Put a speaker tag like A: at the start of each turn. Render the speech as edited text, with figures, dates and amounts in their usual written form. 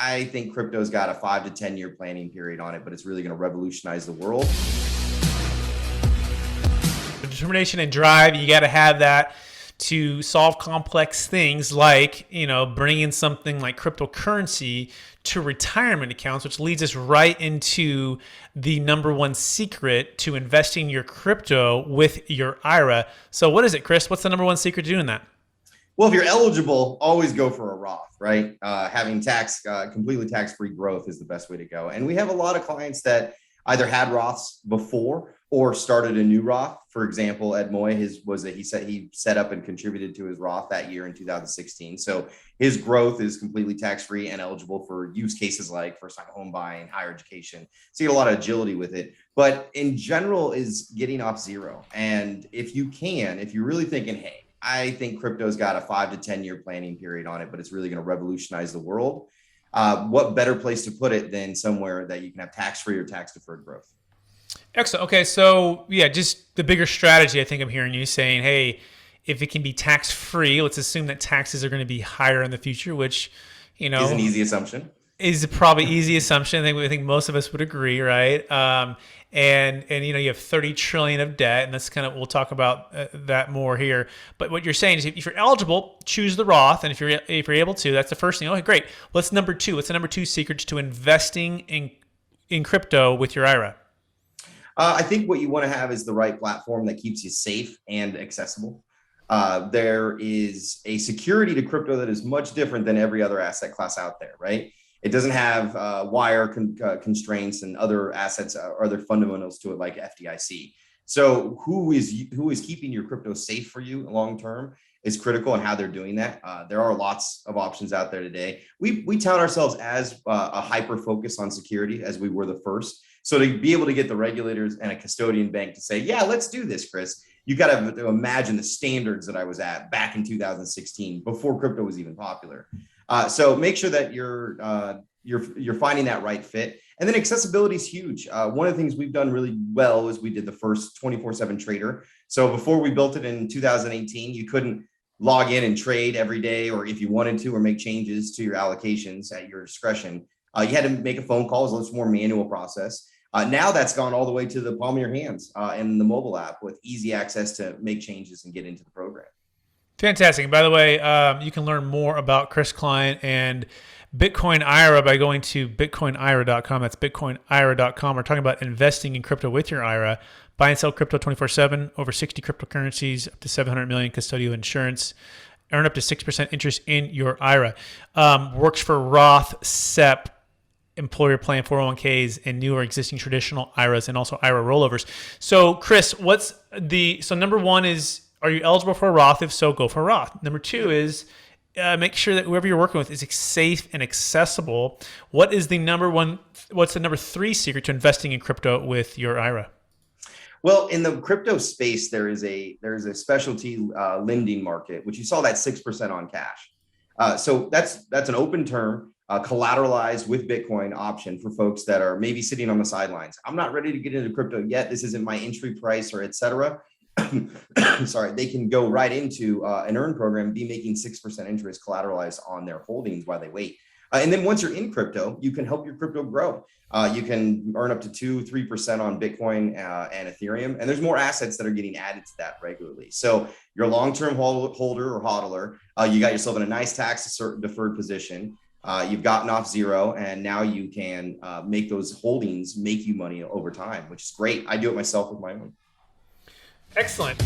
A: I think crypto's got a 5 to 10 year planning period on it, but it's really going to revolutionize the world.
B: Determination and drive, you got to have that to solve complex things like, bringing something like cryptocurrency to retirement accounts, which leads us right into the number one secret to investing your crypto with your IRA. So what is it, Chris? What's the number one secret to doing that?
A: Well, if you're eligible, always go for a Roth, right? Having completely tax-free growth is the best way to go. And we have a lot of clients that either had Roths before or started a new Roth. For example, Ed Moy, he set up and contributed to his Roth that year in 2016. So his growth is completely tax-free and eligible for use cases like first-time home buying, higher education. So you get a lot of agility with it. But in general is getting off zero. And if you're really thinking, hey, I think crypto's got a 5 to 10 year planning period on it, but it's really going to revolutionize the world. What better place to put it than somewhere that you can have tax-free or tax-deferred growth?
B: Excellent. Okay, so just the bigger strategy. I think I'm hearing you saying, hey, if it can be tax-free, let's assume that taxes are going to be higher in the future, which
A: is an easy assumption.
B: Is probably easy assumption. I think most of us would agree, right? And you have 30 trillion of debt, and that's we'll talk about that more here. But what you're saying is, if you're eligible, choose the Roth, and if you're able to, that's the first thing. Okay, great. What's number two? What's the number two secret to investing in crypto with your IRA?
A: I think what you want to have is the right platform that keeps you safe and accessible. There is a security to crypto that is much different than every other asset class out there, right? It doesn't have wire constraints and other assets or other fundamentals to it like FDIC. So who is keeping your crypto safe for you long term is critical, and how they're doing that. There are lots of options out there today. We tout ourselves as a hyper focus on security, as we were the first. So to be able to get the regulators and a custodian bank to say, yeah, let's do this, Chris, you got to imagine the standards that I was at back in 2016 before crypto was even popular. So make sure that you're finding that right fit. And then accessibility is huge. One of the things we've done really well is we did the first 24/7 trader. So before we built it in 2018, you couldn't log in and trade every day, or if you wanted to, or make changes to your allocations at your discretion. You had to make a phone call. It was a more manual process. Now that's gone all the way to the palm of your hands and the mobile app with easy access to make changes and get into the program.
B: Fantastic. By the way, you can learn more about Chris Kline and Bitcoin IRA by going to bitcoinira.com. That's bitcoinira.com. We're talking about investing in crypto with your IRA. Buy and sell crypto 24/7, over 60 cryptocurrencies, up to 700 million custodial insurance. Earn up to 6% interest in your IRA. Works for Roth, SEP, employer plan 401ks, and new or existing traditional IRAs, and also IRA rollovers. So Chris, so number one is, are you eligible for a Roth? If so, go for a Roth. Number two is make sure that whoever you're working with is safe and accessible. What's the number three secret to investing in crypto with your IRA?
A: Well, in the crypto space, there is a specialty lending market, which you saw that 6% on cash. So that's an open term, collateralized with Bitcoin option for folks that are maybe sitting on the sidelines. I'm not ready to get into crypto yet. This isn't my entry price or et cetera. Sorry, they can go right into an earn program, be making 6% interest collateralized on their holdings while they wait. And then once you're in crypto, you can help your crypto grow. You can earn up to 2-3% on Bitcoin and Ethereum. And there's more assets that are getting added to that regularly. So you're a long-term holder or hodler. You got yourself in a nice tax-deferred position. You've gotten off zero, and now you can make those holdings make you money over time, which is great. I do it myself with my own.
B: Excellent.